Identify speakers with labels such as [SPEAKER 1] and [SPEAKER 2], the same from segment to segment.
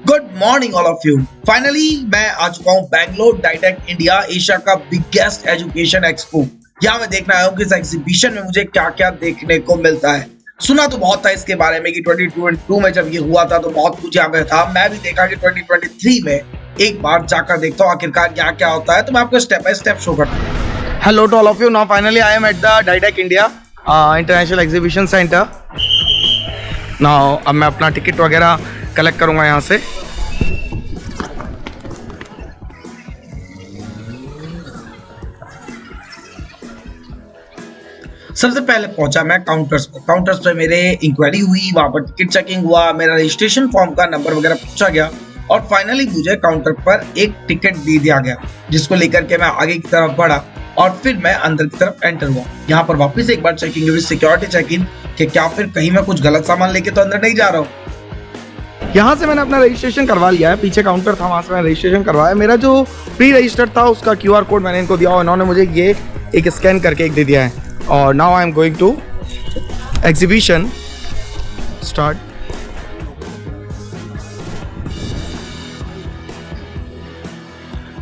[SPEAKER 1] Good morning all of you. Finally मैं आ चुका हूँ बैंगलोर डाइटेक इंडिया, एशिया का बिगेस्ट एजुकेशन एक्सपो। यहाँ मैं देखना आया हूँ कि इस एग्जीबिशन में मुझे क्या क्या देखने को मिलता है। सुना तो बहुत था इसके बारे में कि 2022 में जब ये हुआ था तो बहुत कुछ यहाँ पे था। मैं भी देखा कि 2023 में एक बार जाकर देखता हूँ आखिरकार यहाँ क्या होता है, तो मैं आपको स्टेप बाय स्टेप शो करता हूँ।
[SPEAKER 2] Hello to all of you. Now finally I am at the DITEC India International Exhibition Center. Now अब मैं अपना टिकट वगैरह कलेक्ट करूँगा यहाँ से।
[SPEAKER 1] सबसे पहले पहुंचा मैं काउंटर्स पे मेरे इंक्वायरी हुई, वहां पर टिकट चेकिंग हुआ, मेरा रजिस्ट्रेशन फॉर्म का नंबर वगैरह पूछा गया और फाइनली मुझे काउंटर पर एक टिकट दे दिया गया, जिसको लेकर के मैं आगे की तरफ बढ़ा और फिर मैं अंदर की तरफ एंटर हुआ। यहाँ पर वापस एक बार चेकिंग हुई, सिक्योरिटी चेकिंग, कि क्या फिर कहीं मैं कुछ गलत सामान लेके तो अंदर नहीं जा रहा हूँ।
[SPEAKER 2] यहाँ से मैंने अपना रजिस्ट्रेशन करवा लिया है, पीछे काउंटर था वहाँ से मैंने रजिस्ट्रेशन करवाया। मेरा जो प्री रजिस्टर्ड था उसका QR कोड मैंने इनको दिया और इन्होंने मुझे ये एक स्कैन करके एक दे दिया है। और now I am going to exhibition start.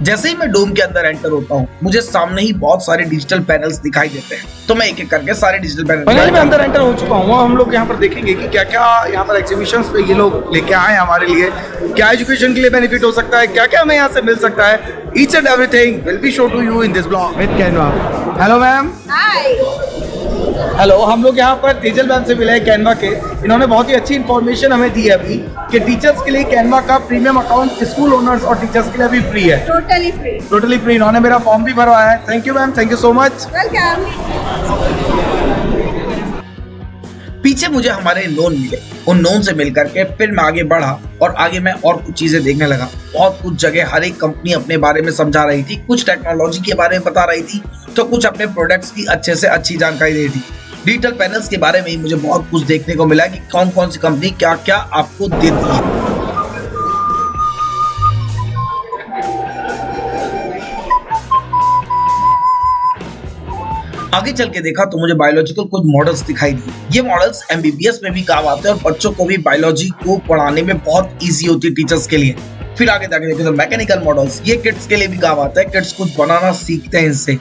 [SPEAKER 1] जैसे ही मैं डोम के अंदर एंटर होता हूँ मुझे सामने ही बहुत सारे डिजिटल पैनल्स दिखाई देते हैं, तो मैं एक एक करके सारे डिजिटल पैनल
[SPEAKER 2] मैं अंदर एंटर हो चुका हूँ। हम लोग यहाँ पर देखेंगे कि क्या क्या यहाँ पर एग्जीबिशंस पे ये लोग लेके आए हमारे लिए, क्या एजुकेशन के लिए बेनिफिट हो सकता है, क्या क्या हमें यहाँ से मिल सकता है। Each and everything will be show to you in this blog with Canva. Hello ma'am.
[SPEAKER 3] Hi.
[SPEAKER 2] Hello, हम लोग यहाँ पर तेजल मैम से मिले हैं कैनवा के। इन्होंने बहुत ही अच्छी इन्फॉर्मेशन हमें दी है अभी कि टीचर्स के लिए कैनवा का प्रीमियम अकाउंट स्कूल ओनर्स और टीचर्स के लिए अभी फ्री है। Totally free. इन्होंने मेरा फॉर्म भी भरवाया है। Thank you ma'am, thank you so much.
[SPEAKER 3] Welcome.
[SPEAKER 1] पीछे मुझे हमारे नोन मिले, उन नोन से मिलकर के फिर मैं आगे बढ़ा और आगे मैं और कुछ चीजें देखने लगा। बहुत कुछ जगह हर एक कंपनी अपने बारे में समझा रही थी, कुछ टेक्नोलॉजी के बारे में बता रही थी, तो कुछ अपने प्रोडक्ट्स की अच्छे से अच्छी जानकारी दे रही थी। डिजिटल पैनल्स के बारे में ही मुझे बहुत कुछ देखने को मिला कि कौन कौन सी कंपनी क्या क्या आपको देती है। आगे चल के देखा तो मुझे बायोलॉजिकल कुछ मॉडल्स दिखाई दिए। ये मॉडल्स MBBS में भी काम आते हैं और बच्चों को भी बायोलॉजी को पढ़ाने में बहुत इजी होती है टीचर्स के लिए। फिर आगे जाके देखे तो मैकेनिकल मॉडल्स, ये किड्स के लिए भी काम आता है, किड्स कुछ बनाना सीखते हैं इनसे।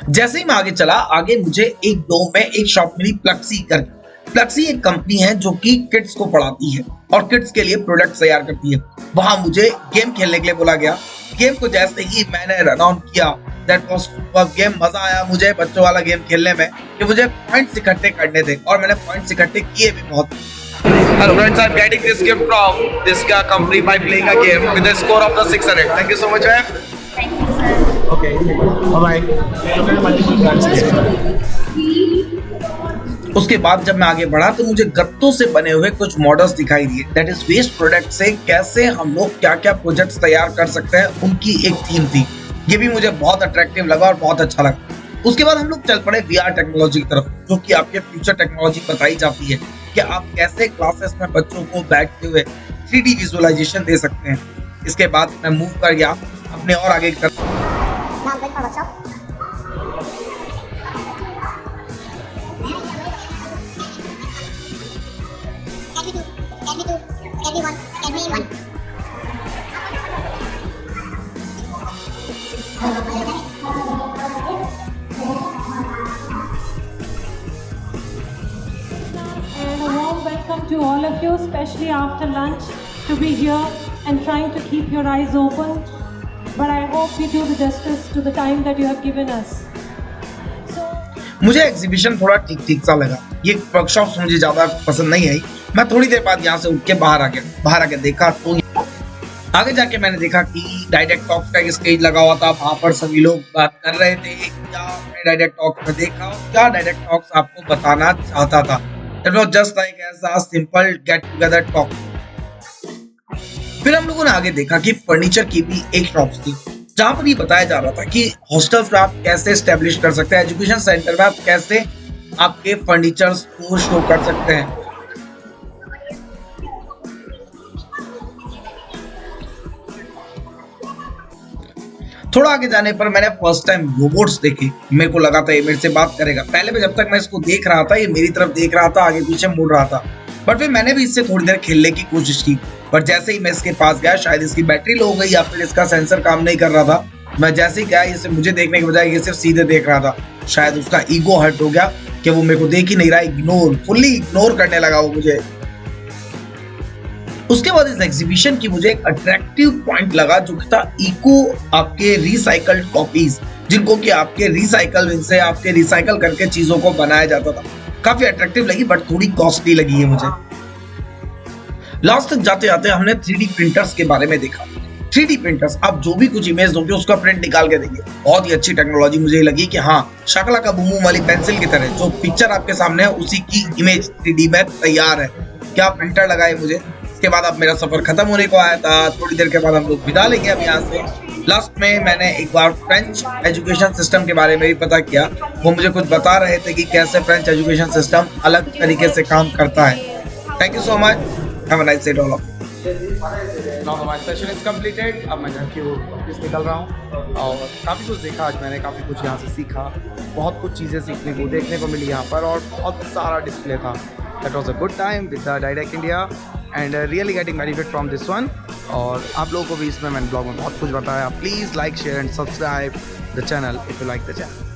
[SPEAKER 1] जैसे ही मैं आगे चला, आगे मुझे एक डोम में एक शॉप मिली प्लक्सी करके। प्लक्सी एक कंपनी है जो कि किड्स को पढ़ाती है और किड्स के लिए प्रोडक्ट तैयार करती है। वहां मुझे गेम खेलने के लिए बोला गया। गेम को जैसे ही मैंने रन ऑन किया, दैट वाज गेम, मजा आया मुझे बच्चों वाला गेम खेलने में कि मुझे पॉइंट्स इकट्ठे करने थे और मैंने पॉइंट्स इकट्ठे किए भी बहुत।
[SPEAKER 2] Hello friends, I am getting this gift from this company by playing a game with a score of the 600. Thank you so much, ma'am.
[SPEAKER 3] Thank you, sir.
[SPEAKER 2] Okay, bye bye.
[SPEAKER 1] उसके बाद जब मैं आगे बढ़ा तो मुझे गत्तों से बने हुए कुछ मॉडल्स दिखाई दिए। दैट इज वेस्ट प्रोडक्ट से कैसे हम लोग क्या क्या प्रोजेक्ट्स तैयार कर सकते हैं, उनकी एक थीम थी। ये भी मुझे बहुत अट्रैक्टिव लगा और बहुत अच्छा लगा। उसके बाद हम लोग चल पड़े VR टेक्नोलॉजी की तरफ, जो कि आपके फ्यूचर टेक्नोलॉजी बताई जाती है कि आप कैसे क्लासेस में बच्चों को बैठते हुए 3D विजुअलाइजेशन दे सकते हैं। इसके बाद मैं मूव कर गया अपने और आगे की तरफ।
[SPEAKER 4] And a warm welcome to all of you, especially after lunch, to be here and trying to keep your eyes open. But I hope we do the justice to the time that you have given us.
[SPEAKER 1] मुझे exhibition थोड़ा ठीक सा लगा। ये workshops मुझे ज्यादा पसंद नहीं आई। मैं थोड़ी देर बाद यहाँ से उठ के बाहर आ गया देखा तो आगे जाके मैंने देखा कि डायरेक्ट टॉक्स का एक स्टेज लगा हुआ था। वहां पर सभी लोग बात कर रहे थे। क्या आपने डायरेक्ट टॉक्स में देखा, क्या डायरेक्ट टॉक्स आपको बताना चाहता था? इट वाज जस्ट लाइक ऐसा सिंपल गेट टुगेदर टॉक। फिर हम लोगों ने आगे देखा कि फर्नीचर की भी एक शॉप थी, जहां पर ये बताया जा रहा था कि हॉस्टल्स में आप कैसे एस्टेब्लिश कर सकते हैं, एजुकेशन सेंटर में आप कैसे आपके फर्नीचर्स को शो कर सकते हैं। थोड़ा आगे जाने पर मैंने फर्स्ट टाइम रोबोट्स देखे। मेरे को लगा था ये मेरे से बात करेगा। पहले में जब तक मैं इसको देख रहा था, ये मेरी तरफ देख रहा था, आगे पीछे मुड़ रहा था, बट फिर मैंने भी इससे थोड़ी देर खेलने की कोशिश की, पर जैसे ही मैं इसके पास गया, शायद इसकी बैटरी लो हो गई या फिर इसका सेंसर काम नहीं कर रहा था। मैं जैसे ही गया, इसे मुझे देखने के बजाय ये सिर्फ सीधे देख रहा था। शायद उसका ईगो हर्ट हो गया कि वो मेरे को देख ही नहीं रहा, फुल्ली इग्नोर करने लगा वो मुझे। उसके बाद इस एग्जीबिशन की मुझे एक अट्रैक्टिव पॉइंट लगा, जो कि था इको आपके रिसाइकल्ड कॉपीज, जिनको कि आपके रिसाइकल से आपके रिसाइकल करके चीजों को बनाया जाता था। काफी अट्रैक्टिव लगी, बट थोड़ी कॉस्टली लगी है मुझे। लास्ट तक जाते जाते हमने 3D प्रिंटर्स के बारे में देखा। 3D प्रिंटर्स, आप जो भी कुछ इमेज दोगे उसका प्रिंट निकाल के देंगे। बहुत ही अच्छी टेक्नोलॉजी मुझे लगी कि हाँ, शकला का बूम बूम वाली पेंसिल की तरह जो पिक्चर आपके सामने है उसी की इमेज 3D में तैयार है। क्या प्रिंटर लगाए मुझे। इसके बाद अब मेरा सफर खत्म होने को आया था। थोड़ी देर के बाद हम लोग विदा लेंगे अब यहाँ से। लास्ट में मैंने एक बार फ्रेंच एजुकेशन सिस्टम के बारे में भी पता किया। वो मुझे कुछ बता रहे थे कि कैसे फ्रेंच एजुकेशन सिस्टम अलग तरीके से काम करता है। Thank you so much, have a nice day all of you.
[SPEAKER 2] Now my session is completed. अब मैं घर की ओर वापस निकल रहा हूँ और काफ़ी कुछ देखा आज मैंने, काफ़ी कुछ यहाँ से सीखा। बहुत कुछ चीज़ें सीखने को देखने को मिली यहाँ पर और बहुत सारा डिस्प्ले था। That was a good time with the Direct India and really getting benefit from this one. और आप लोगों को भी इसमें मैंने ब्लॉग में बहुत कुछ बताया। Please like share and subscribe the channel if you like the channel.